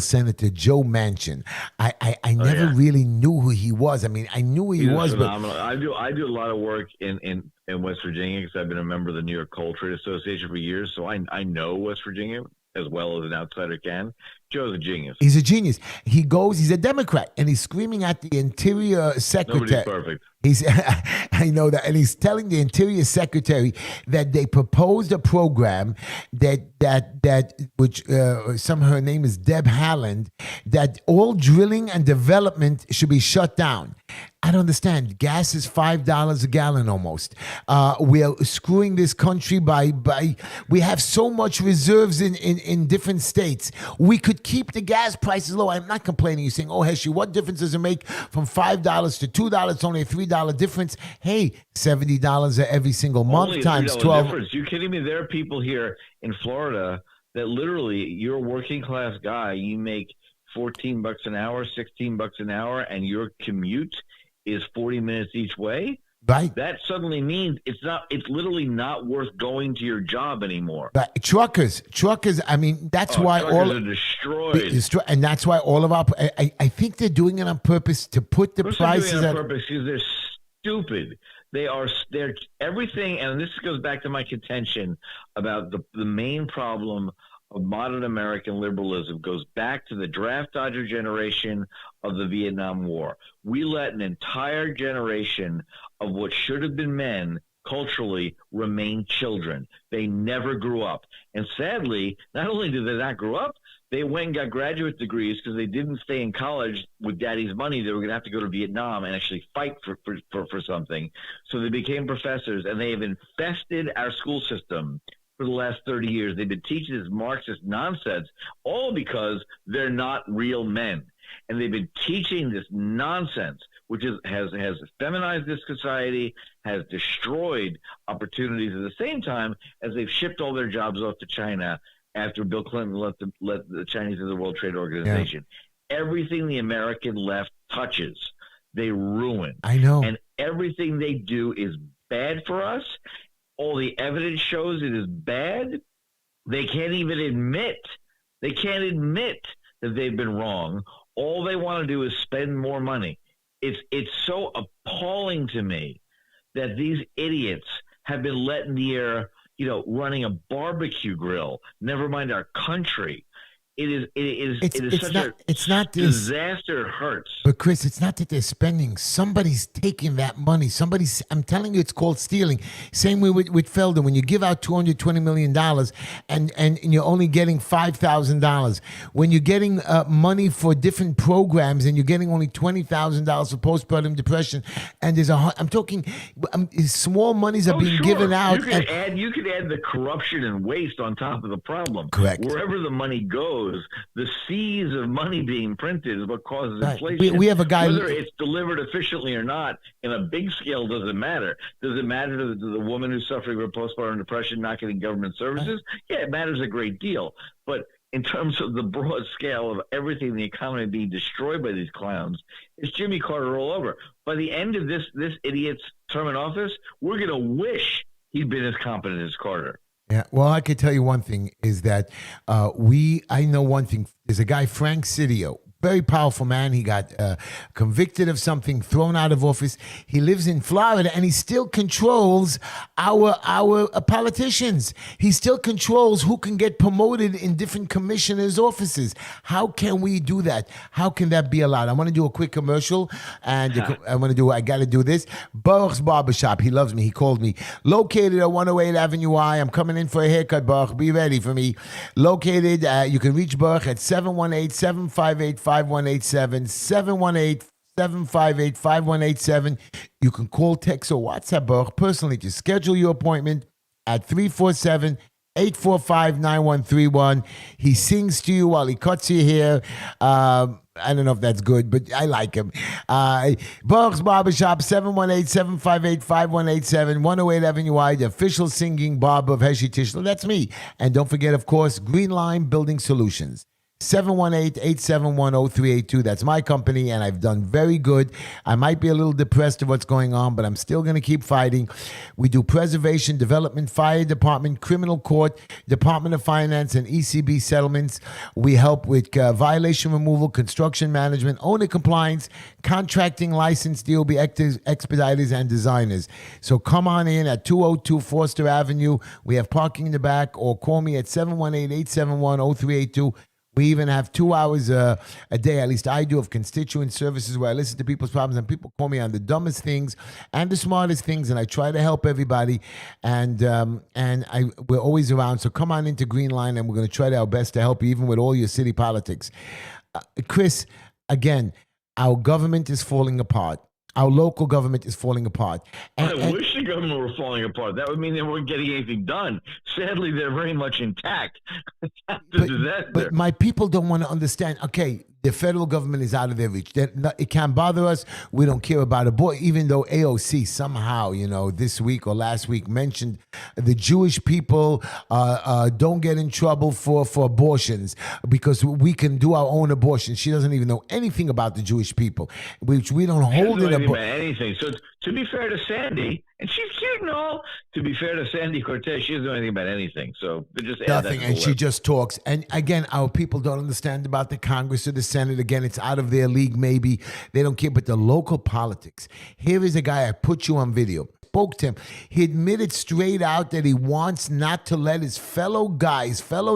senator, Joe Manchin. I never really knew who he was. I mean, I knew who he was, phenomenal. But I do a lot of work in West Virginia because I've been a member of the New York Coal Trade Association for years, so I know West Virginia as well as an outsider can. Joe's a genius. He's a genius. He's a Democrat, and he's screaming at the Interior Secretary. Nobody's perfect. He's, I know that, and he's telling the Interior Secretary that they proposed a program which some her name is Deb Haaland, that all drilling and development should be shut down. I don't understand. Gas is $5 a gallon almost. We are screwing this country by. We have so much reserves in different states. We could keep the gas prices low. I'm not complaining. You're saying, "Oh, Heshy, what difference does it make from $5 to $2? It's only a $3 difference." Hey, $70 every single month Only a times $3 12. difference. You kidding me? There are people here in Florida that literally, you're a working class guy. You make $14 an hour, $16 an hour, and your commute is 40 minutes each way. Right. That suddenly means it's literally not worth going to your job anymore. But truckers. I mean, that's why truckers are destroyed. And that's why all of our. I think they're doing it on purpose to put the prices doing it on at purpose because they're stupid. They're everything, and this goes back to my contention about the main problem of modern American liberalism goes back to the draft dodger generation of the Vietnam War. We let an entire generation of what should have been men culturally remain children. They never grew up. And sadly, not only did they not grow up, they went and got graduate degrees because they didn't stay in college with daddy's money. They were going to have to go to Vietnam and actually fight for something. So they became professors, and they have infested our school system for the last 30 years. They've been teaching this Marxist nonsense, all because they're not real men. And they've been teaching this nonsense, which has feminized this society, has destroyed opportunities at the same time as they've shipped all their jobs off to China after Bill Clinton let the Chinese into the World Trade Organization. Yeah. Everything the American left touches, they ruin. I know. And everything they do is bad for us. All the evidence shows it is bad. They can't even admit. They can't admit that they've been wrong. All they want to do is spend more money. It's so appalling to me that these idiots have been let in the air, running a barbecue grill. Never mind our country. It's not disaster. It hurts. But Chris, it's not that they're spending. Somebody's taking that money. I'm telling you, it's called stealing. Same way with Felder. When you give out $220 million and you're only getting $5,000. When you're getting money for different programs and you're getting only $20,000 for postpartum depression, and I'm talking small monies are being given out. You could add the corruption and waste on top of the problem. Correct. Wherever the money goes, the seas of money being printed is what causes inflation. We have a guy. Whether it's delivered efficiently or not, in a big scale, doesn't matter. Does it matter to the woman who's suffering from postpartum depression not getting government services? Yeah, it matters a great deal. But in terms of the broad scale of everything in the economy being destroyed by these clowns, it's Jimmy Carter all over. By the end of this idiot's term in office, we're going to wish he'd been as competent as Carter. Yeah, well, I could tell you one thing is that I know one thing. There's a guy, Frank Sidio, very powerful man. He got convicted of something, thrown out of office. He lives in Florida, and he still controls our politicians. He still controls who can get promoted in different commissioners' offices. How can we do that? How can that be allowed? I want to do a quick commercial, and I got to do this. Baruch's Barbershop. He loves me. He called me. Located at 108 Avenue I. I'm coming in for a haircut, Baruch. Be ready for me. Located, you can reach Baruch at 718-758-5187, 718-758-5187. You can call, text, or WhatsApp Baruch personally to schedule your appointment at 347-845-9131. He sings to you while he cuts your hair. I don't know if that's good, but I like him. Baruch's Barbershop, 718-758-5187, 108 Avenue I, the official singing barber of Heshy Tischler. That's me. And don't forget, of course, Green Line Building Solutions. 718-871-0382. That's my company, and I've done very good. I might be a little depressed of what's going on, but I'm still going to keep fighting. We do preservation, development, fire department, criminal court, Department of Finance, and ECB settlements. We help with violation removal, construction management, owner compliance, contracting, license, DOB expediters, and designers. So come on in at 202 Foster Avenue. We have parking in the back, or call me at 718-871-0382. We even have 2 hours a day, at least I do, of constituent services where I listen to people's problems, and people call me on the dumbest things and the smartest things, and I try to help everybody. And we're always around. So come on into Green Line, and we're going to try our best to help you, even with all your city politics. Chris, again, our government is falling apart. Our local government is falling apart. I wish the government were falling apart. That would mean they weren't getting anything done. Sadly, they're very much intact. But my people don't want to understand. Okay, the federal government is out of their reach. It can't bother us. We don't care about it. Boy, even though AOC somehow, this week or last week mentioned the Jewish people don't get in trouble for abortions because we can do our own abortions. She doesn't even know anything about the Jewish people, which we don't hold in anything. So to be fair to Sandy, and she's cute and all, to be fair to Sandy Cortez, she doesn't know anything about anything. So they just nothing, and she just talks. And again, our people don't understand about the Congress or the Senate. Again, it's out of their league. Maybe they don't care, but the local politics. Here is a guy, I put you on video. Spoke to him. He admitted straight out that he wants not to let his fellow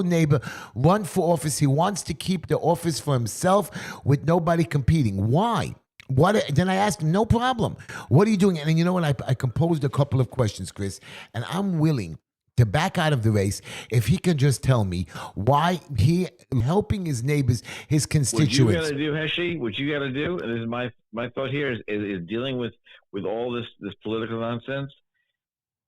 neighbor run for office. He wants to keep the office for himself with nobody competing. Why? Then I asked him, no problem. What are you doing? And then you know what? I composed a couple of questions, Chris, and I'm willing to back out of the race if he can just tell me why he helping his neighbors, his constituents. What you got to do, Heshy, what you got to do, and this is my thought here, is dealing with all this political nonsense.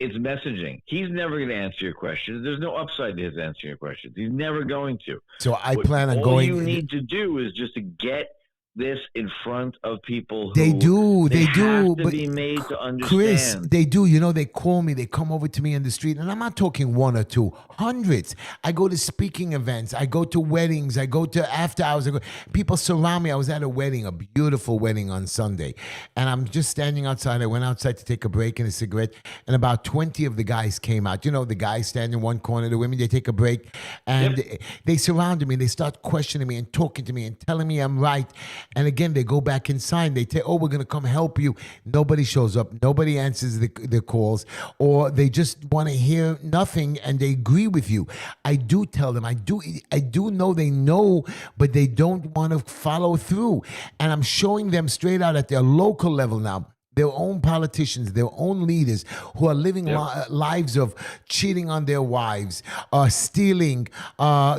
It's messaging. He's never going to answer your questions. There's no upside to his answering your questions. He's never going to. So I plan on going. All you need to do is just to get this in front of people who they do have to but be made to understand. Chris, they do. They call me, they come over to me in the street, and I'm not talking one or two, hundreds. I go to speaking events, I go to weddings, I go to after hours, people surround me. I was at a wedding, a beautiful wedding on Sunday, and I'm just standing outside. I went outside to take a break and a cigarette, and about 20 of the guys came out. The guys stand in one corner, the women, they take a break, and they surrounded me. They start questioning me and talking to me and telling me I'm right. And again, they go back inside. They say, we're going to come help you. Nobody shows up. Nobody answers the calls. Or they just want to hear nothing, and they agree with you. I do tell them. I do know they know, but they don't want to follow through. And I'm showing them straight out at their local level now, their own politicians, their own leaders who are living lives of cheating on their wives, stealing,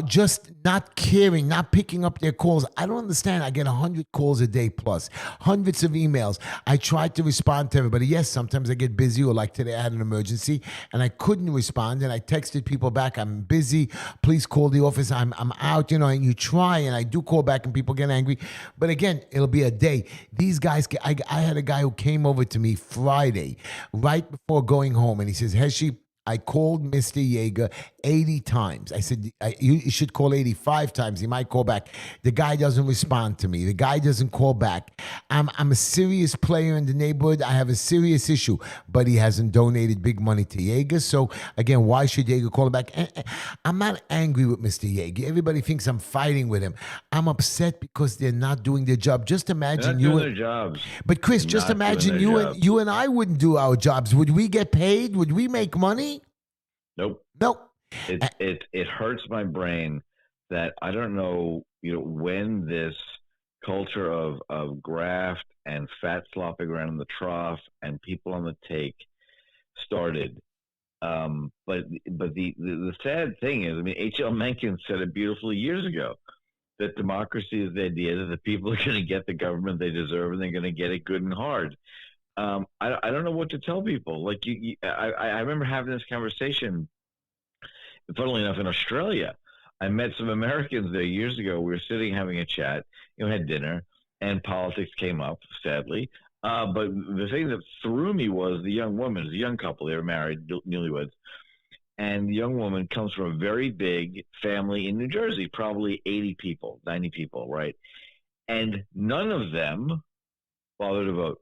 just not caring, not picking up their calls. I don't understand. I get 100 calls a day plus, hundreds of emails. I try to respond to everybody. Yes, sometimes I get busy, or like today I had an emergency and I couldn't respond, and I texted people back, I'm busy, please call the office, I'm out, and you try, and I do call back and people get angry. But again, it'll be a day. These guys, I had a guy who came over to me Friday, right before going home, and he says, Heshy, I called Mr. Yeager 80 times. I said, you should call 85 times. He might call back. The guy doesn't respond to me. The guy doesn't call back. I'm a serious player in the neighborhood. I have a serious issue, but he hasn't donated big money to Yeager. So again, why should Yeager call him back? I'm not angry with Mr. Yeager. Everybody thinks I'm fighting with him. I'm upset because they're not doing their job. Just imagine you. Their jobs. But Chris, just imagine you and I wouldn't do our jobs. Would we get paid? Would we make money? Nope. It hurts my brain that I don't know, when this culture of graft and fat slopping around the trough and people on the take started. But the sad thing is, H.L. Mencken said it beautifully years ago, that democracy is the idea that the people are going to get the government they deserve, and they're going to get it good and hard. I don't know what to tell people. Like I remember having this conversation, funnily enough, in Australia. I met some Americans there years ago. We were sitting having a chat, had dinner, and politics came up, sadly. But the thing that threw me was the young woman. It was a young couple. They were married, newlyweds. And the young woman comes from a very big family in New Jersey, probably 80 people, 90 people, right? And none of them bothered to vote.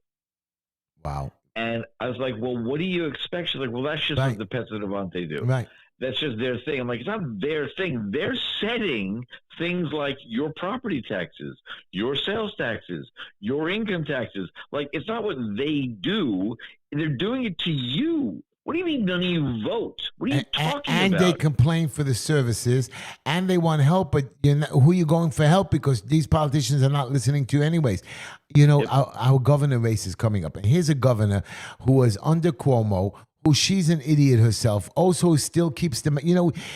Wow. And I was like, well, what do you expect? She's like, well, that's just what the Pets of Devante do. Right. That's just their thing. I'm like, it's not their thing. They're setting things like your property taxes, your sales taxes, your income taxes. Like, it's not what they do. They're doing it to you. What do you mean none of you vote? What are you talking And about? they complain for the services, and they want help, but who you going for help, because these politicians are not listening to you anyways. Yep. Our governor race is coming up, and here's a governor who was under Cuomo, who she's an idiot herself, also still keeps them,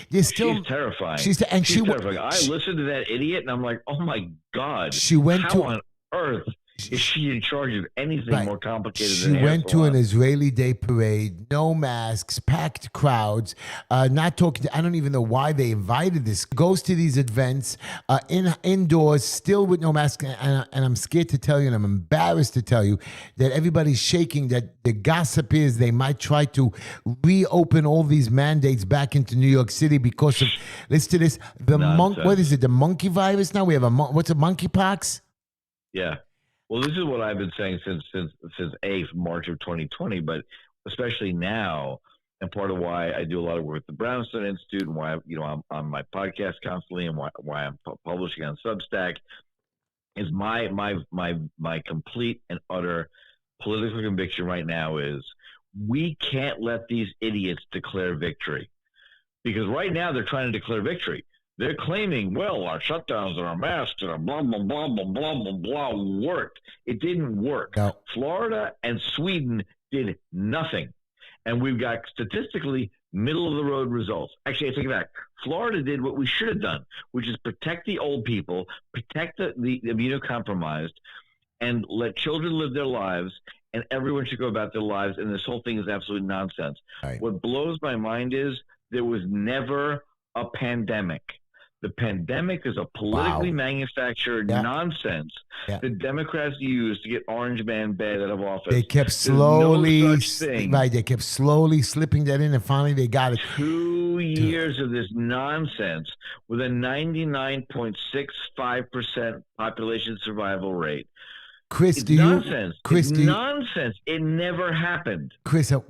there's still, She's terrifying. she's terrifying. I listened to that idiot and I'm like, oh my God, she went how to on earth is she in charge of anything Right. more complicated She than a hair went to an salon? Israeli Day parade, no masks, packed crowds, not talking. I don't even know why they invited this. Goes to these events indoors, still with no mask, and I'm scared to tell you, and I'm embarrassed to tell you that everybody's shaking. That the gossip is they might try to reopen all these mandates back into New York City because of, listen to this, the Nonsense. what is it? The monkey virus. Now we have what's a monkeypox? Yeah. Well, this is what I've been saying since March of 2020, but especially now, and part of why I do a lot of work with the Brownstone Institute, and why I'm on my podcast constantly, and why I'm publishing on Substack, is my complete and utter political conviction right now is we can't let these idiots declare victory, because right now they're trying to declare victory. They're claiming, well, our shutdowns and our masks and our blah, blah, blah, blah, blah, blah, blah worked. It didn't work. No. Florida and Sweden did nothing. And we've got statistically middle-of-the-road results. Actually, I take it back. Florida did what we should have done, which is protect the old people, protect the immunocompromised, and let children live their lives, and everyone should go about their lives, and this whole thing is absolute nonsense. Right. What blows my mind is there was never a pandemic. The pandemic is a politically manufactured nonsense the Democrats used to get Orange Man bad out of office. They kept slowly, They kept slowly slipping that in, and finally they got it. 2 years of this nonsense with a 99.65% population survival rate. Chris, it's do nonsense. You? Chris, it's nonsense. It never happened. Chris, I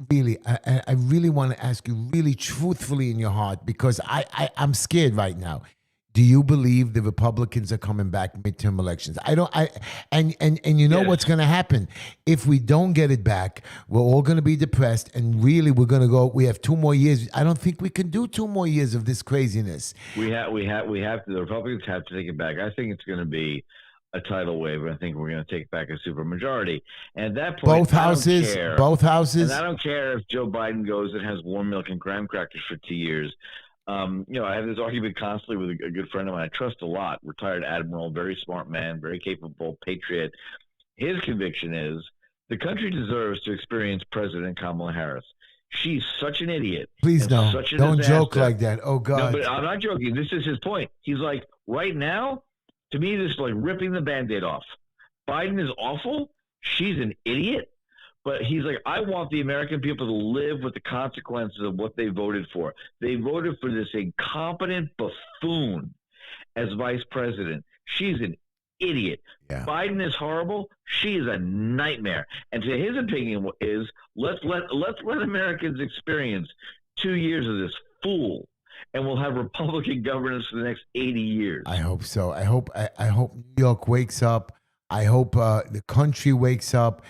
really want to ask you, really truthfully in your heart, because I'm scared right now. Do you believe the Republicans are coming back midterm elections? And you know what's going to happen if we don't get it back? We're all going to be depressed, and really we're going to go. We have 2 more years. I don't think we can do 2 more years of this craziness. We have to. The Republicans have to take it back. I think it's going to be a tidal wave. I think we're going to take back a supermajority. And at that point, both houses. And I don't care if Joe Biden goes and has warm milk and graham crackers for 2 years. I have this argument constantly with a good friend of mine I trust a lot, retired admiral, very smart man, very capable, patriot. His conviction is the country deserves to experience President Kamala Harris. She's such an idiot. Please don't joke like that. Oh, God. No, but I'm not joking. This is his point. He's like, right now, to me, this is like ripping the Band-Aid off. Biden is awful. She's an idiot. But he's like, I want the American people to live with the consequences of what they voted for. They voted for this incompetent buffoon as vice president. She's an idiot. Yeah. Biden is horrible. She is a nightmare. And to his opinion is, let's let Americans experience 2 years of this fool, and we'll have Republican governance for the next 80 years. I hope so. I hope New York wakes up. I hope the country wakes up.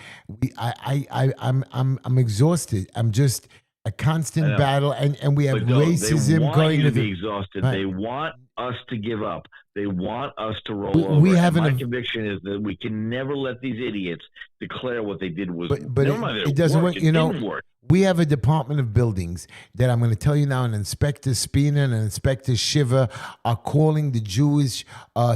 I'm exhausted. I'm just a constant battle, and we have racism going. They want you to be exhausted. Right. They want us to give up. They want us to roll over. My conviction is that we can never let these idiots declare what they did was. But it doesn't work. Didn't work. We have a Department of Buildings that I'm going to tell you now, and Inspector Spina and Inspector Shiva are calling the Jewish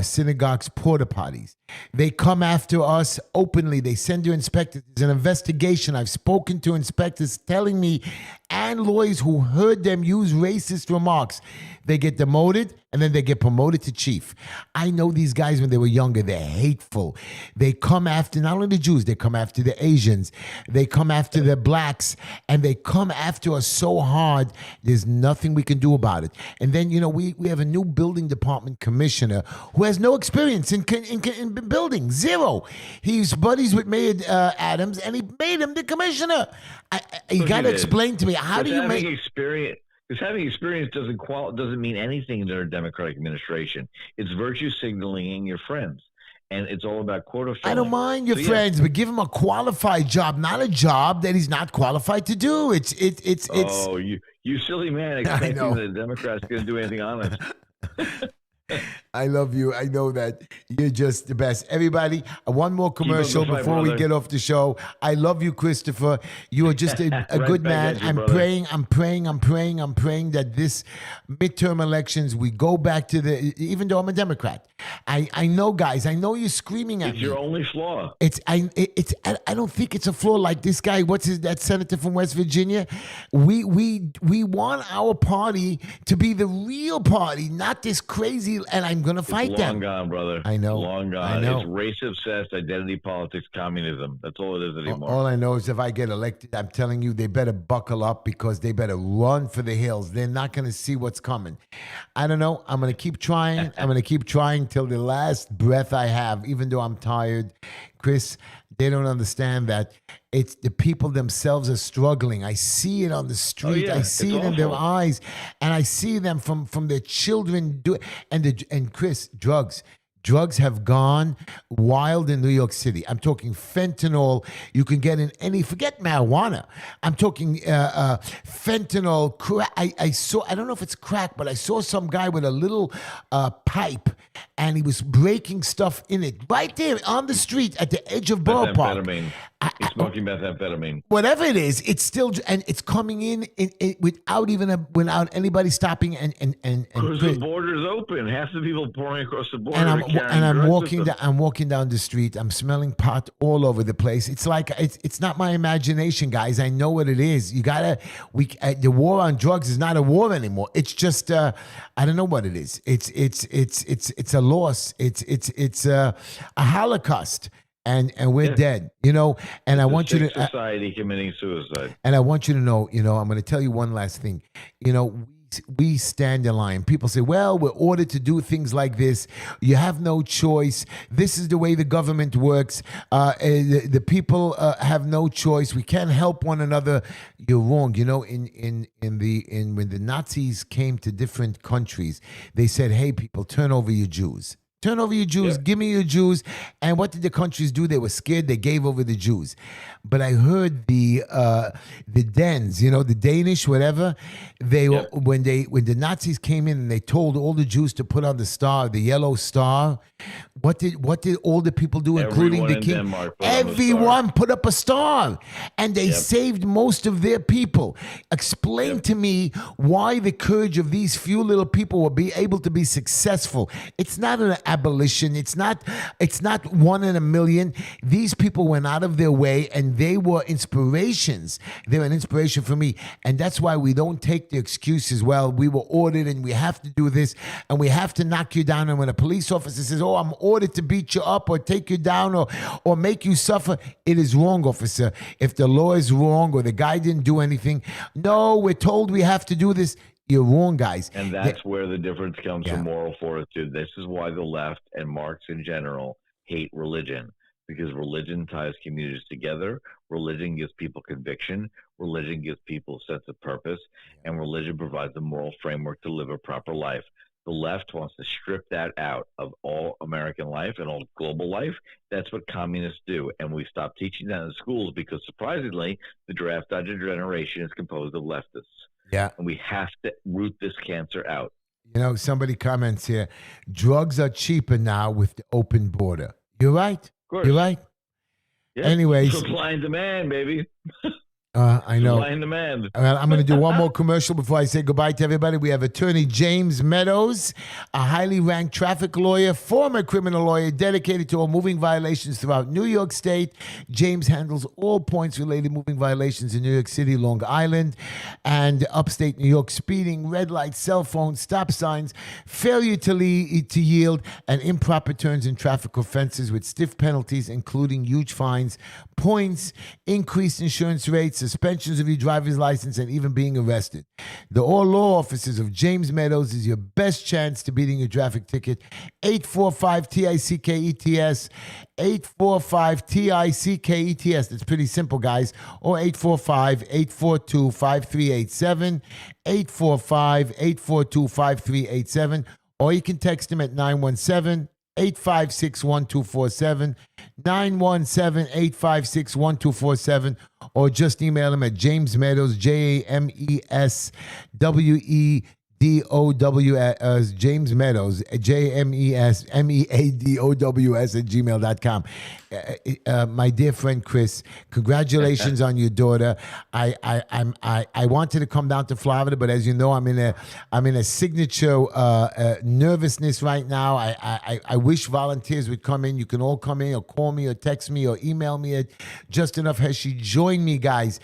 synagogues porta potties. They come after us openly. They send their inspectors. There's an investigation. I've spoken to inspectors telling me, and lawyers who heard them use racist remarks. They get demoted, and then they get promoted to chief. I know these guys when they were younger. They're hateful. They come after not only the Jews, they come after the Asians. They come after the blacks, and they come after us so hard, there's nothing we can do about it. And then, we have a new building department commissioner who has no experience in building, zero. He's buddies with Mayor Adams, and he made him the commissioner. You got to explain to me, how do you make experience? Because having experience doesn't mean anything in a Democratic administration. It's virtue signaling your friends. and it's all about quota I filling. don't mind your So, friends, but give him a qualified job, not a job that he's not qualified to do. It's. Oh, you silly man, I expecting know. the Democrats going to do anything honest. I love you. I know that you're just the best. Everybody, one more commercial fight, before we brother. get off the show. I love you, Christopher. You are just a Right good back man. at you, I'm brother. praying that this midterm elections, we go back to even though I'm a Democrat. I know, guys, I know you're screaming at It's me. your only flaw. I don't think it's a flaw like this guy. That senator from West Virginia? We want our party to be the real party, not this crazy. And I'm gonna fight It's long them. gone, brother. I know. Long gone. I know. It's race obsessed, identity politics, communism. That's all it is anymore. All I know is if I get elected, I'm telling you, they better buckle up because they better run for the hills. They're not going to see what's coming. I don't know. I'm going to keep trying. I'm going to keep trying till the last breath I have, even though I'm tired. Chris, they don't understand that it's the people themselves are struggling. I see it on the street. yeah. I see it It's in their awful. eyes, and I see them from their children do. And Chris, drugs. Drugs have gone wild in New York City. I'm talking fentanyl. You can get in forget marijuana. I'm talking fentanyl. Crack. I saw, I don't know if it's crack, but I saw some guy with a little pipe and he was breaking stuff in it right there on the street at the edge of Borough Park. Methamphetamine. He's smoking methamphetamine. Whatever it is, it's still, and it's coming in without without anybody stopping and Because the border's open. Half the people pouring across the border. and I'm drugs walking with down, them. I'm walking down the street. I'm smelling pot all over the place. It's like it's not my imagination, guys. I know what it is. You gotta the war on drugs is not a war anymore. It's just I don't know what it is. It's a loss. It's a Holocaust. And we're dead, you know. And I want you to society committing suicide. and I want you to know, you know, I'm going to tell you one last thing. You know, we stand in line. People say, well, we're ordered to do things like this. You have no choice. This is the way the government works. The people have no choice. We can't help one another. You're wrong. You know, when the Nazis came to different countries, they said, hey, people, turn over your Jews. Turn over your Jews. Yep. Give me your Jews. And what did the countries do? They were scared. They gave over the Jews. But I heard the Danes, you know, the Danish, whatever. They were when the Nazis came in and they told all the Jews to put on the star, the yellow star. What did all the people do, including Everyone the in king? Denmark put on the star. Everyone put up a star, and they saved most of their people. Explain to me why the courage of these few little people will be able to be successful. It's not an abolition. It's not one in a million. These people went out of their way, and they were inspirations. They're an inspiration for me, and that's why we don't take the excuses. Well, we were ordered, and we have to do this, and we have to knock you down. And when a police officer says, "Oh, I'm ordered to beat you up or take you down or make you suffer," it is wrong, officer. If the law is wrong or the guy didn't do anything, no, we're told we have to do this. You're wrong, guys. And that's where the difference comes Yeah. from moral fortitude. This is why the left and Marx in general hate religion, because religion ties communities together. Religion gives people conviction. Religion gives people a sense of purpose. And religion provides a moral framework to live a proper life. The left wants to strip that out of all American life and all global life. That's what communists do. And we stopped teaching that in schools because, surprisingly, the draft dodger generation is composed of leftists. Yeah. And we have to root this cancer out. You know, somebody comments here, drugs are cheaper now with the open border. You're right. Of course. You're right. Yeah. Anyways. Supply and demand, baby. I know. Supply and demand. Well, I'm going to do one more commercial before I say goodbye to everybody. We have attorney James Meadows, a highly ranked traffic lawyer, former criminal lawyer, dedicated to all moving violations throughout New York State. James handles all points-related moving violations in New York City, Long Island, and upstate New York: speeding, red lights, cell phones, stop signs, failure to yield, and improper turns in traffic offenses with stiff penalties, including huge fines, points, increased insurance rates, suspensions of your driver's license, and even being arrested. The all law offices of James Meadows is your best chance to beating your traffic ticket. 845-TICKETS, 845-TICKETS. That's pretty simple, guys. Or 845-842-5387, 845-842-5387. Or you can text him at 917 917-856-1247, 917-856-1247, or just email him at James Meadows, JamesMeadows, James Meadows, JamesMeadows at gmail.com. My dear friend Chris, congratulations on your daughter. I wanted to come down to Florida, but as you know, I'm in a signature nervousness right now. I wish volunteers would come in. You can all come in or call me or text me or email me at Just Enough Heshy. Join me, guys.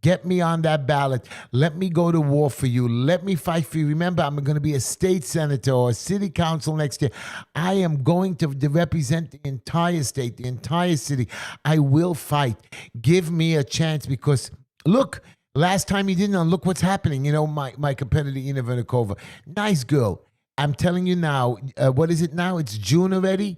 Get me on that ballot. Let me go to war for you. Let me fight for you. Remember, I'm going to be a state senator or a city council next year. I am going to represent the entire state, the entire city. I will fight. Give me a chance because, look, last time you didn't, look what's happening. You know, my competitor, Ina Vernikova, nice girl. I'm telling you now, what is it now? It's June already.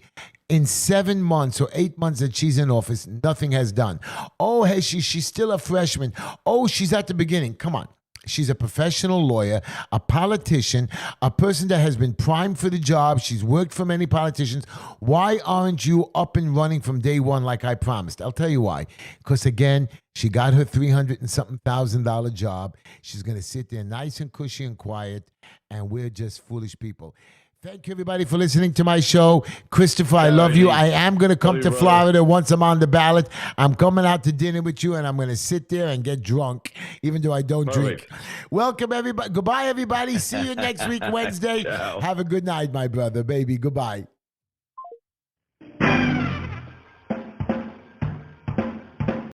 In 7 months or 8 months that she's in office, nothing has done. Oh, she's still a freshman. Oh, she's at the beginning. Come on. She's a professional lawyer, a politician, a person that has been primed for the job. She's worked for many politicians. Why aren't you up and running from day one like I promised? I'll tell you why. Because again, she got her $300 and something thousand job. She's going to sit there nice and cushy and quiet, and we're just foolish people. Thank you, everybody, for listening to my show. Christopher, I love you. I am going to come to Florida once I'm on the ballot. I'm coming out to dinner with you, and I'm going to sit there and get drunk, even though I don't drink. Welcome, everybody. Goodbye, everybody. See you next week, Wednesday. Have a good night, my brother, baby. Goodbye.